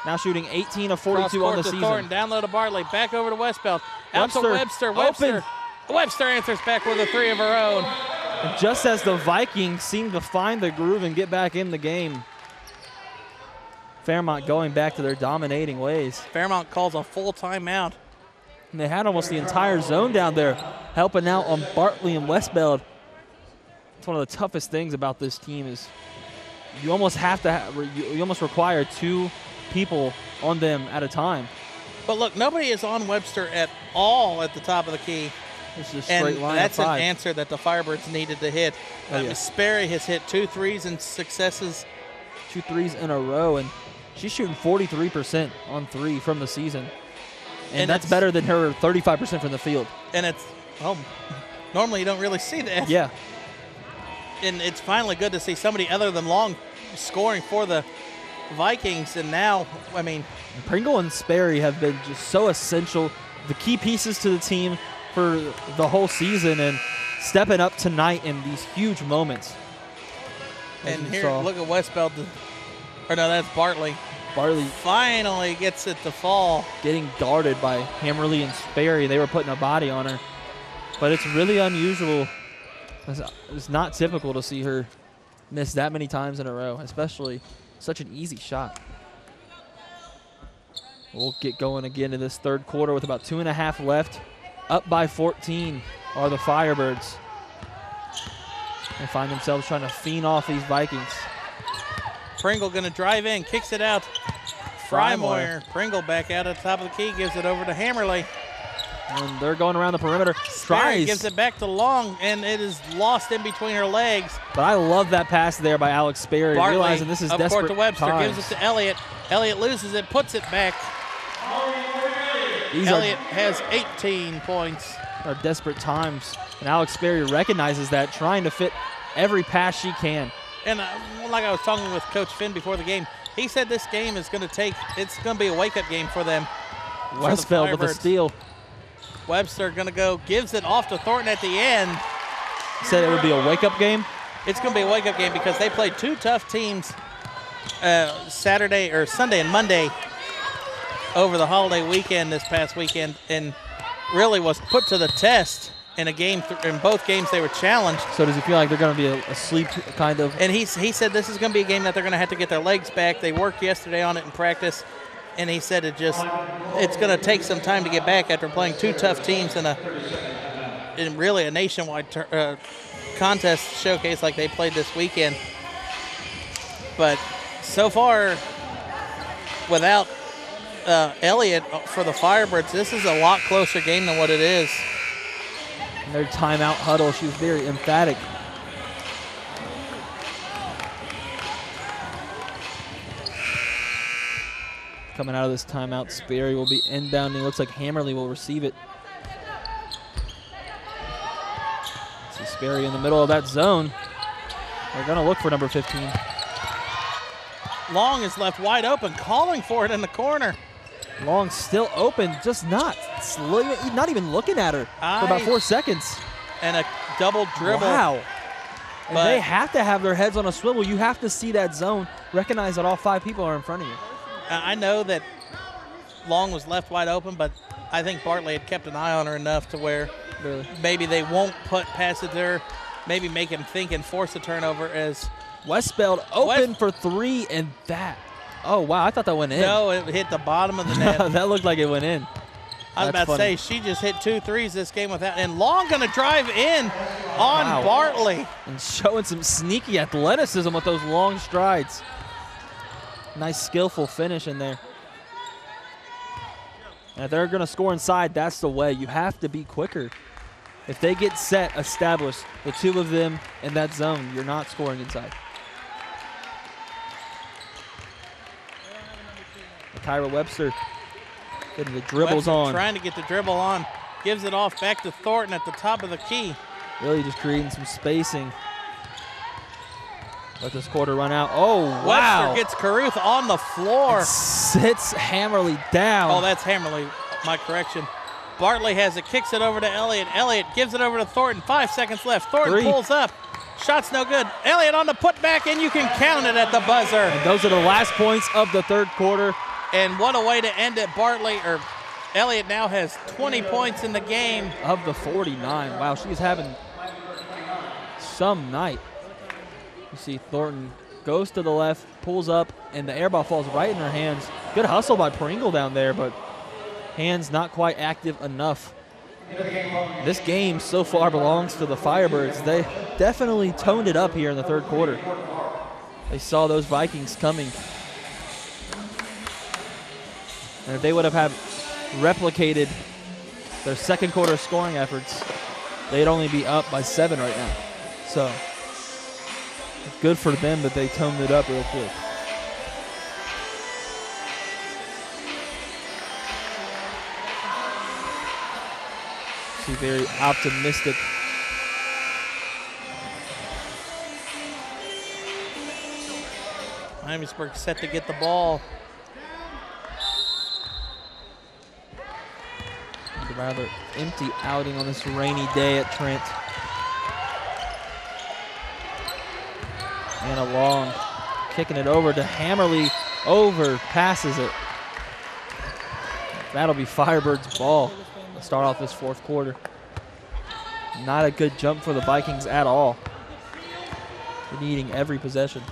C: now shooting 18 of 42 on the season.
B: Thornton, down low to Bartley, back over to Westbelt, out to Webster. Webster answers back with a 3 of her own.
C: And just as the Vikings seem to find the groove and get back in the game, Fairmont going back to their dominating ways.
B: Fairmont calls a full timeout.
C: And they had almost the entire zone down there helping out on Bartley and Westbeld. It's one of the toughest things about this team is you almost have to you almost require 2 people on them at a time.
B: But look, nobody is on Webster at all at the top of the key.
C: This is a straight line.
B: That's
C: of
B: an
C: 5.
B: answer that the Firebirds needed to hit. Sperry has hit 2 threes and successes.
C: 2 threes in a row, and she's shooting 43% on 3 from the season. And that's better than her 35% from the field.
B: And it's, normally you don't really see that.
C: Yeah.
B: And it's finally good to see somebody other than Long scoring for the Vikings. And now, I mean,
C: Pringle and Sperry have been just so essential, the key pieces to the team for the whole season and stepping up tonight in these huge moments.
B: And here, look at Westbelt. Or no, that's Bartley.
C: Bartley
B: finally gets it to fall.
C: Getting guarded by Hammerly and Sperry. They were putting a body on her. But it's really unusual. It's not typical to see her miss that many times in a row, especially such an easy shot. We'll get going again in this third quarter with about 2.5 left. Up by 14 are the Firebirds. They find themselves trying to fiend off these Vikings.
B: Pringle going to drive in, kicks it out. Frymoyer. Pringle back out at the top of the key, gives it over to Hammerly.
C: And they're going around the perimeter.
B: Sperry gives it back to Long, and it is lost in between her legs.
C: But I love that pass there by Alex Sperry,
B: Bartley,
C: realizing this is desperate
B: up court to Webster,
C: times.
B: gives it to Elliott. Elliott loses it, puts it back. Elliott has 18 points.
C: Are desperate times, and Alex Sperry recognizes that, trying to fit every pass she can.
B: And like I was talking with Coach Finn before the game, he said this game is going to be a wake-up game for them.
C: Westfeld with a steal.
B: Webster going to go, gives it off to Thornton at the end.
C: Said it would be a wake-up game?
B: It's going to be a wake-up game because they played 2 tough teams Sunday and Monday over the holiday weekend this past weekend, and really was put to the test in a game. In both games they were challenged.
C: So does he feel like they're going to be asleep, kind of?
B: And he said this is going to be a game that they're going to have to get their legs back. They worked yesterday on it in practice, and he said it's going to take some time to get back after playing 2 tough teams in really a nationwide contest showcase like they played this weekend. But so far, without Elliott for the Firebirds, this is a lot closer game than what it is.
C: In their timeout huddle, she was very emphatic. Coming out of this timeout, Sperry will be inbounding. Looks like Hammerly will receive it. See Sperry in the middle of that zone. They're going to look for number 15.
B: Long is left wide open, calling for it in the corner.
C: Long still open, just not even looking at her for about 4 seconds.
B: And a double dribble.
C: Wow. And they have to have their heads on a swivel. You have to see that zone, recognize that all 5 people are in front of you.
B: I know that Long was left wide open, but I think Bartley had kept an eye on her enough to where maybe they won't pass it to her, maybe make him think and force a turnover as
C: Westbeld open for 3, and that. Oh, wow, I thought that went in.
B: No, it hit the bottom of the net.
C: That looked like it went in.
B: I was about to say, she just hit 2 threes this game without, and Long going to drive in on Bartley.
C: And showing some sneaky athleticism with those long strides. Nice skillful finish in there. And if they're going to score inside, that's the way. You have to be quicker. If they get set, established, the two of them in that zone, you're not scoring inside. Kyra Webster getting the dribbles on.
B: Trying to get the dribble on. Gives it off back to Thornton at the top of the key.
C: Really just creating some spacing. Let this quarter run out. Oh, wow.
B: Webster gets Caruth on the floor.
C: And sits Hammerly down.
B: Oh, that's Hammerly. My correction. Bartley has it, kicks it over to Elliott. Elliott gives it over to Thornton. 5 seconds left. Thornton pulls up. Shot's no good. Elliott on the putback, and you can count it at the buzzer.
C: And those are the last points of the third quarter.
B: And what a way to end it. Elliott now has 20 points in the game.
C: Of the 49. Wow, she's having some night. You see Thornton goes to the left, pulls up, and the air ball falls right in her hands. Good hustle by Pringle down there, but hands not quite active enough. This game so far belongs to the Firebirds. They definitely toned it up here in the third quarter. They saw those Vikings coming. And if they would have replicated their second quarter scoring efforts, they'd only be up by 7 right now. So good for them that they toned it up real quick. See, very optimistic.
B: Miamisburg set to get the ball.
C: A rather empty outing on this rainy day at Trent. Anna Long kicking it over to Hammerly. Over, passes it. That'll be Firebirds' ball to start off this fourth quarter. Not a good jump for the Vikings at all. They're needing every possession.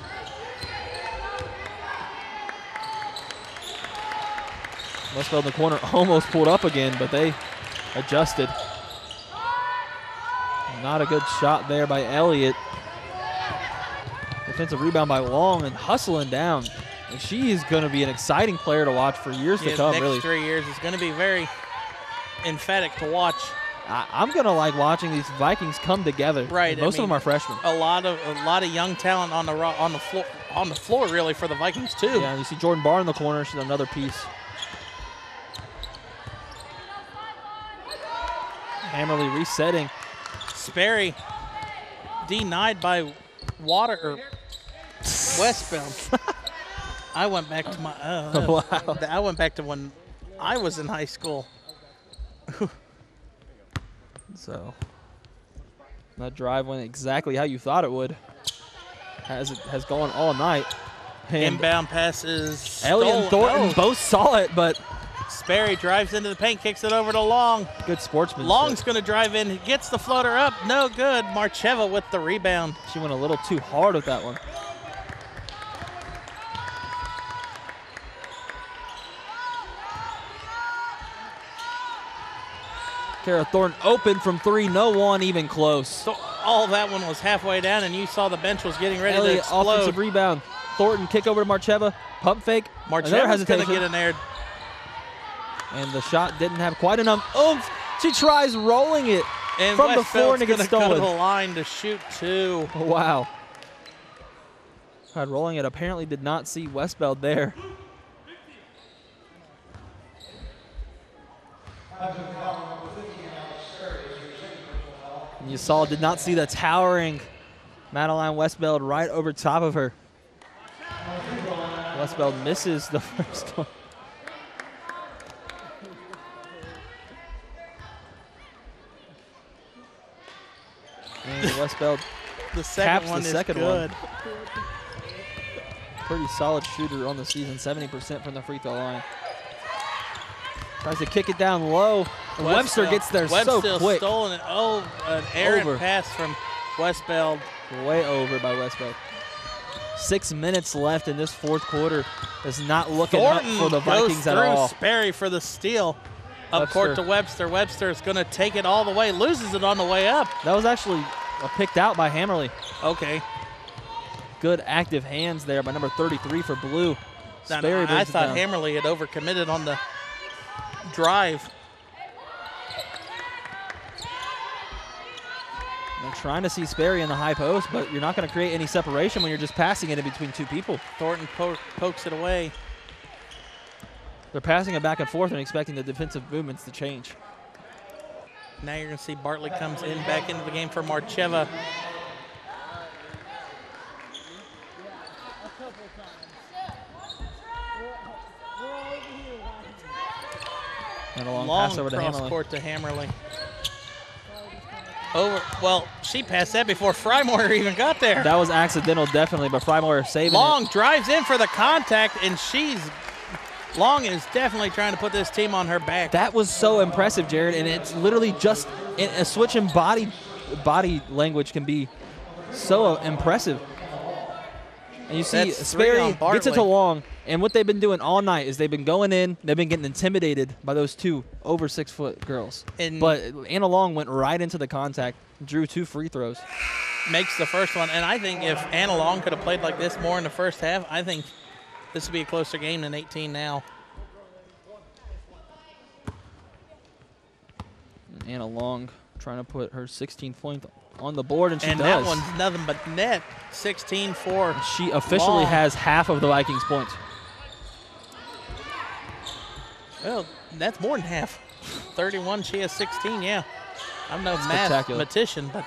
C: Westbell in the corner almost pulled up again, but they adjusted. Not a good shot there by Elliott. Defensive rebound by Long and hustling down. And she is going to be an exciting player to watch for years to come, really.
B: Next 3 years is going to be very emphatic to watch.
C: I'm going to like watching these Vikings come together.
B: Right.
C: Most of them are freshmen.
B: A lot of young talent on the floor really for the Vikings too.
C: Yeah, you see Jordan Barr in the corner. She's another piece. Hammerly resetting.
B: Sperry denied by Westbound. I went back to my
C: wow.
B: I went back to when I was in high school.
C: So that drive went exactly how you thought it would. Has gone all night. And
B: inbound passes.
C: Elliott and Thornton both saw it, but
B: Sperry drives into the paint, kicks it over to Long.
C: Good sportsmanship.
B: Long's going to drive in, gets the floater up, no good. Marcheva with the rebound.
C: She went a little too hard with that one. Kara Thornton open from 3, no one even close.
B: So all that one was halfway down, and you saw the bench was getting ready
C: Elliott,
B: to explode.
C: offensive rebound. Thornton kick over to Marcheva, pump fake.
B: Marcheva's going to get an air.
C: And the shot didn't have quite enough oomph. She tries rolling it
B: and
C: from the floor and it gets stolen.
B: Go to the line to shoot 2.
C: Wow. Tried rolling it. Apparently did not see Westbeld there. And you saw, did not see the towering Madeline Westbeld right over top of her. Westbeld misses the first one. And Westbeld
B: the second one is good.
C: Pretty solid shooter on the season, 70% from the free throw line. Tries to kick it down low. And Webster gets there so quick.
B: Stolen it. Oh, an errant pass from Westbeld.
C: Way over by Westbeld. 6 minutes left in this fourth quarter. Is not looking up for the Vikings at all.
B: Sperry for the steal. Up court to Webster. Webster is going to take it all the way. Loses it on the way up.
C: That was actually picked out by Hammerly.
B: Okay.
C: Good active hands there by number 33 for Blue.
B: Sperry I thought Hammerly had overcommitted on the drive.
C: They're trying to see Sperry in the high post, but you're not going to create any separation when you're just passing it in between two people.
B: Thornton pokes it away.
C: They're passing it back and forth and expecting the defensive movements to change.
B: Now you're going to see Bartley comes in back into the game for Marcheva.
C: And a long pass over to
B: cross
C: Hammerly.
B: court to Hammerly. Well, she passed that before Frymoyer even got there.
C: That was accidental, definitely, but Frymoyer saving
B: Long
C: it.
B: drives in for the contact, and Long is definitely trying to put this team on her back.
C: That was so impressive, Jared, and it's literally just a switch in body language can be so impressive. And you see Sperry gets it to Long, and what they've been doing all night is they've been going in, they've been getting intimidated by those two over 6 foot girls. But Anna Long went right into the contact, drew 2 free throws.
B: Makes the first one, and I think if Anna Long could have played like this more in the first half, I think this would be a closer game than 18 now.
C: Anna Long trying to put her 16th point on the board, and she does.
B: And that one's nothing but net. 16-4.
C: She officially has half of the Vikings' points.
B: Well, that's more than half. 31, she has 16, yeah. I'm no
C: Spectacular.
B: mathematician, but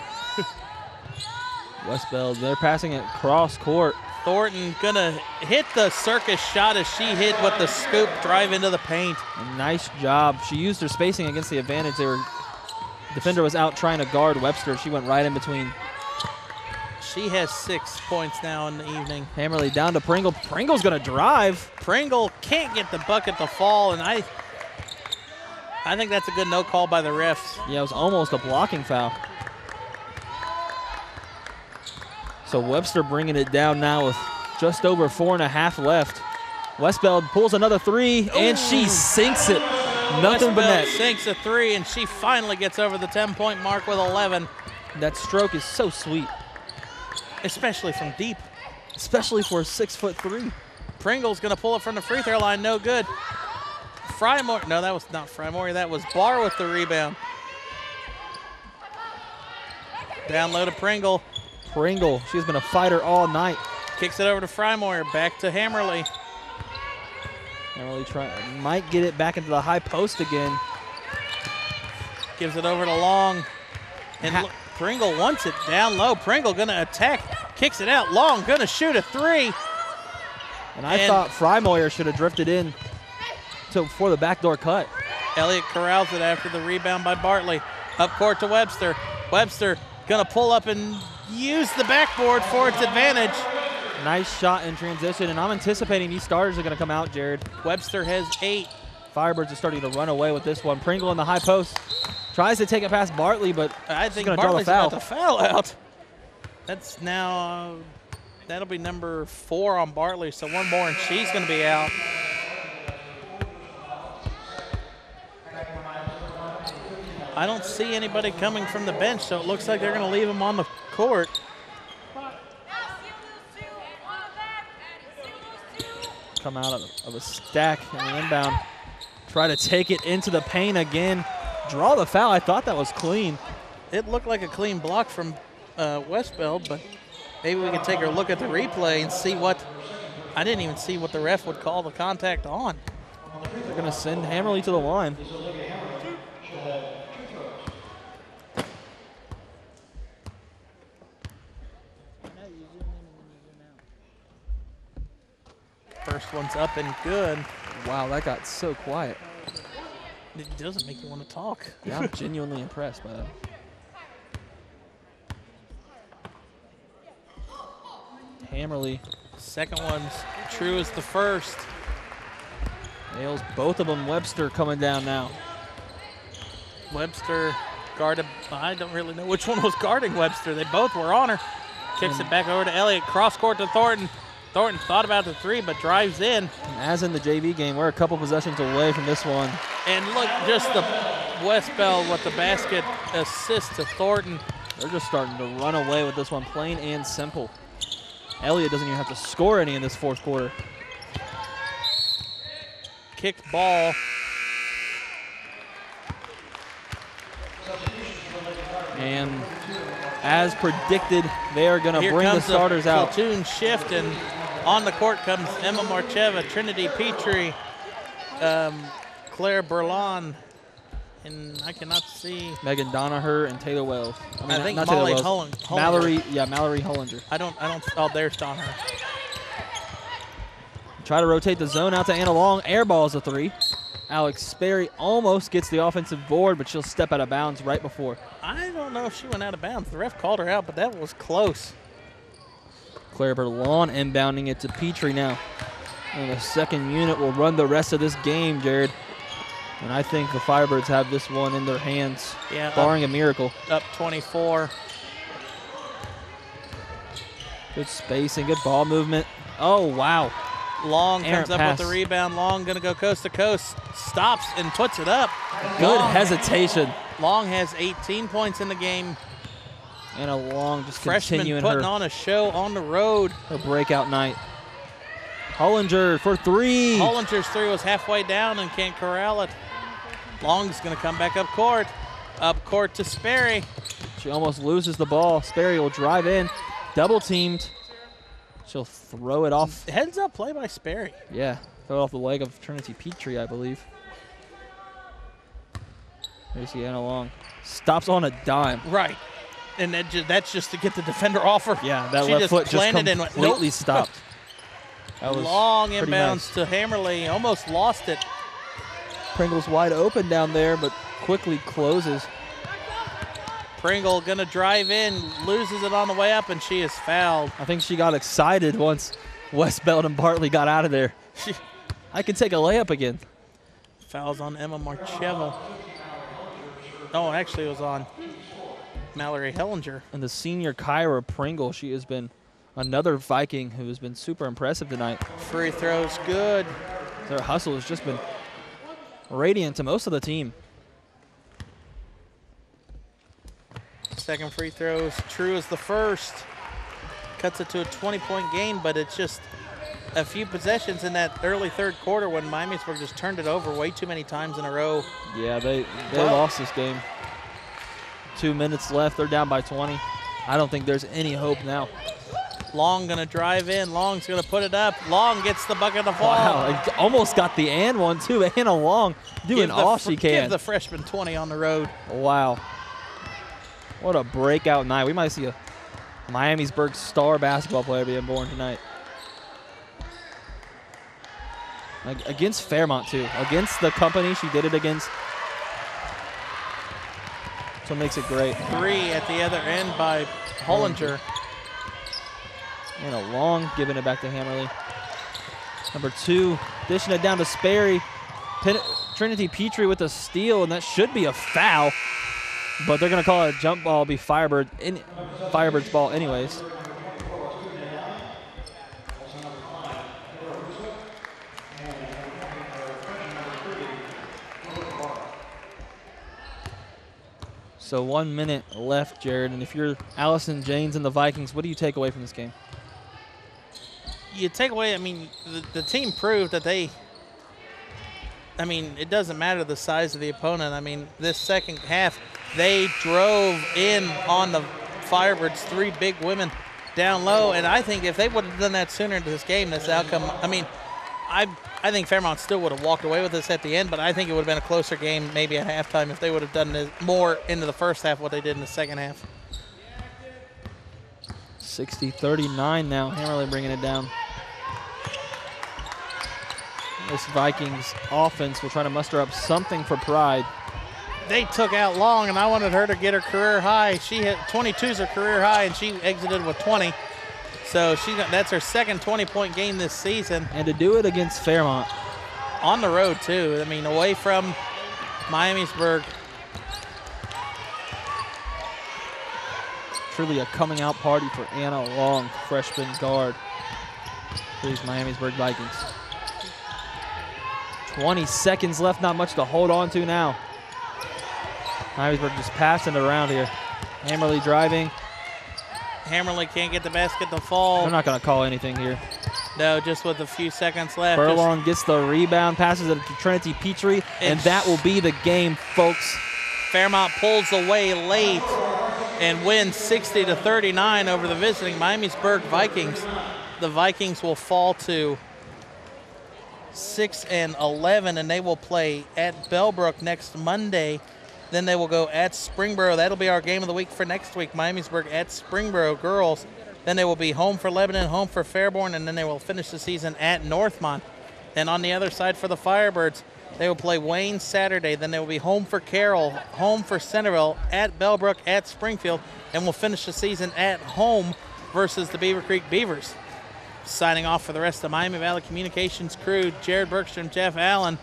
C: Westbeld, they're passing it cross court.
B: Thornton gonna hit the circus shot as she hit with the scoop drive into the paint.
C: A nice job. She used her spacing against the advantage. Defender was out trying to guard Webster. She went right in between.
B: She has 6 points now in the evening.
C: Hammerly down to Pringle. Pringle's gonna drive.
B: Pringle can't get the bucket to fall, and I think that's a good no call by the refs.
C: Yeah, it was almost a blocking foul. So Webster bringing it down now with just over 4.5 left. Westbeld pulls another 3, and she sinks it. Nothing but net.
B: Sinks a 3, and she finally gets over the 10-point mark with 11.
C: That stroke is so sweet.
B: Especially from deep.
C: Especially for a 6'3".
B: Pringle's going to pull it from the free throw line. No good. Frymoyer. No, that was not Frymoyer. That was Barr with the rebound. Down low to Pringle.
C: Pringle, she's been a fighter all night.
B: Kicks it over to Frymoyer. Back to Hammerly.
C: Hammerly might get it back into the high post again.
B: Gives it over to Long. And Pringle wants it down low. Pringle going to attack. Kicks it out. Long going to shoot a 3.
C: And I thought Frymoyer should have drifted in for the backdoor cut.
B: Elliott corrals it after the rebound by Bartley. Up court to Webster. Webster going to pull up and use the backboard for its advantage.
C: Nice shot in transition, and I'm anticipating these starters are going to come out, Jared.
B: Webster has 8.
C: Firebirds are starting to run away with this one. Pringle in the high post. Tries to take it past Bartley, but
B: I think
C: gonna
B: Bartley's
C: draw the foul.
B: about to foul out. That's now, that'll be number 4 on Bartley, so one more and she's going to be out. I don't see anybody coming from the bench, so it looks like they're going to leave him on the court.
C: Come out of a stack in the inbound. Try to take it into the paint again. Draw the foul. I thought that was clean.
B: It looked like a clean block from Westbeld, but maybe we can take a look at the replay and see what. I didn't even see what the ref would call the contact on.
C: They're going to send Hammerly to the line.
B: First one's up and good.
C: Wow, that got so quiet.
B: It doesn't make you want to talk.
C: Yeah, I'm genuinely impressed by that. Hammerly.
B: Second one's true as the first.
C: Nails both of them. Webster coming down now.
B: Webster guarded. I don't really know which one was guarding Webster. They both were on her. Kicks it back over to Elliott. Cross court to Thornton. Thornton thought about the 3, but drives in.
C: And as in the JV game, we're a couple possessions away from this one.
B: And look, just the Westbeld with the basket assist to Thornton.
C: They're just starting to run away with this one, plain and simple. Elliott doesn't even have to score any in this fourth quarter.
B: Kicked ball.
C: And as predicted, they are going to bring the starters out.
B: Platoon shift, and on the court comes Emma Marcheva, Trinity Petrie, Claire Berlon, and I cannot see
C: Megan Donaher and Taylor Wells.
B: I think not Molly Hollinger.
C: Mallory Hollinger.
B: I don't. Oh, there's Donaher.
C: Try to rotate the zone out to Anna Long. Air balls a 3. Alex Sperry almost gets the offensive board, but she'll step out of bounds right before.
B: I don't know if she went out of bounds. The ref called her out, but that was close.
C: Claire Berlon inbounding it to Petrie now. And the second unit will run the rest of this game, Jared. And I think the Firebirds have this one in their hands, barring a miracle.
B: Up 24.
C: Good spacing, good ball movement. Oh, wow.
B: Long comes up with the rebound. Long going to go coast to coast. Stops and puts it up.
C: Good hesitation.
B: Long has 18 points in the game.
C: Anna Long just
B: freshman
C: continuing
B: putting on a show on the road.
C: Her breakout night. Hollinger for 3.
B: Hollinger's 3 was halfway down and can't corral it. Long's going to come back up court. Up court to Sperry.
C: She almost loses the ball. Sperry will drive in. Double teamed. She'll throw it off.
B: Heads up play by Sperry.
C: Yeah, throw it off the leg of Trinity Petrie, I believe. There's the Anna Long. Stops on a dime.
B: Right. And that's just to get the defender off her.
C: Yeah, that left foot just completely stopped.
B: That was long inbounds to Hammerly. Almost lost it.
C: Pringle's wide open down there, but quickly closes.
B: Pringle going to drive in, loses it on the way up, and she is fouled.
C: I think she got excited once Westbelt and Bartley got out of there. I can take a layup again.
B: Fouls on Emma Marcheva. No, actually it was on Mallory Hellinger.
C: And the senior Kyra Pringle, she has been another Viking who has been super impressive tonight.
B: Free throws good.
C: Their hustle has just been radiant to most of the team.
B: Second free throw is true as the first. Cuts it to a 20-point game, but it's just a few possessions in that early third quarter when Miamisburg just turned it over way too many times in a row.
C: Yeah, they lost this game. 2 minutes left. They're down by 20. I don't think there's any hope now.
B: Long going to drive in. Long's going to put it up. Long gets the bucket of ball.
C: Wow, and almost got the and one, too. Anna Long doing all she can.
B: Give the freshman 20 on the road.
C: Wow. What a breakout night. We might see a Miamisburg star basketball player being born tonight. Against Fairmont, too. Against the company she did it against. So it makes it great.
B: 3 at the other end by Hollinger.
C: And a Long giving it back to Hammerly. Number 2, dishing it down to Sperry. Trinity Petrie with a steal, and that should be a foul. But they're going to call it a jump ball, be Firebird's ball anyways. So 1 minute left, Jared. And if you're Allison Janes and the Vikings, what do you take away from this game?
B: You take away, I mean, the team proved that they, I mean, it doesn't matter the size of the opponent. I mean, this second half, they drove in on the Firebirds, 3 big women down low. And I think if they would have done that sooner into this game, this outcome, I mean, I think Fairmont still would have walked away with this at the end, but I think it would have been a closer game maybe at halftime if they would have done this more into the first half what they did in the second half.
C: 60-39 now. Hammerly bringing it down. This Vikings offense will try to muster up something for pride.
B: They took out Long, and I wanted her to get her career high. She hit 22's her career high, and she exited with 20. So that's her second 20-point game this season.
C: And to do it against Fairmont.
B: On the road, too. I mean, away from Miamisburg.
C: Truly a coming out party for Anna Long, freshman guard for these Miamisburg Vikings. 20 seconds left, not much to hold on to now. Miamisburg just passing it around here. Hammerly driving.
B: Hammerly can't get the basket to fall.
C: They're not going to call anything here.
B: No, just with a few seconds left.
C: Furlong gets the rebound, passes it to Trinity Petrie, and that will be the game, folks.
B: Fairmont pulls away late. and win 60-39 over the visiting Miamisburg Vikings. The Vikings will fall to 6-11, and they will play at Bellbrook next Monday. Then they will go at Springboro. That'll be our game of the week for next week. Miamisburg at Springboro girls. Then they will be home for Lebanon, home for Fairborn, and then they will finish the season at Northmont. Then on the other side for the Firebirds, they will play Wayne Saturday. Then they will be home for Carroll, home for Centerville, at Bellbrook, at Springfield, and will finish the season at home versus the Beaver Creek Beavers. Signing off for the rest of the Miami Valley Communications crew, Jared Bergstrom, Jeff Allen.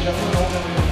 A: Gentlemen,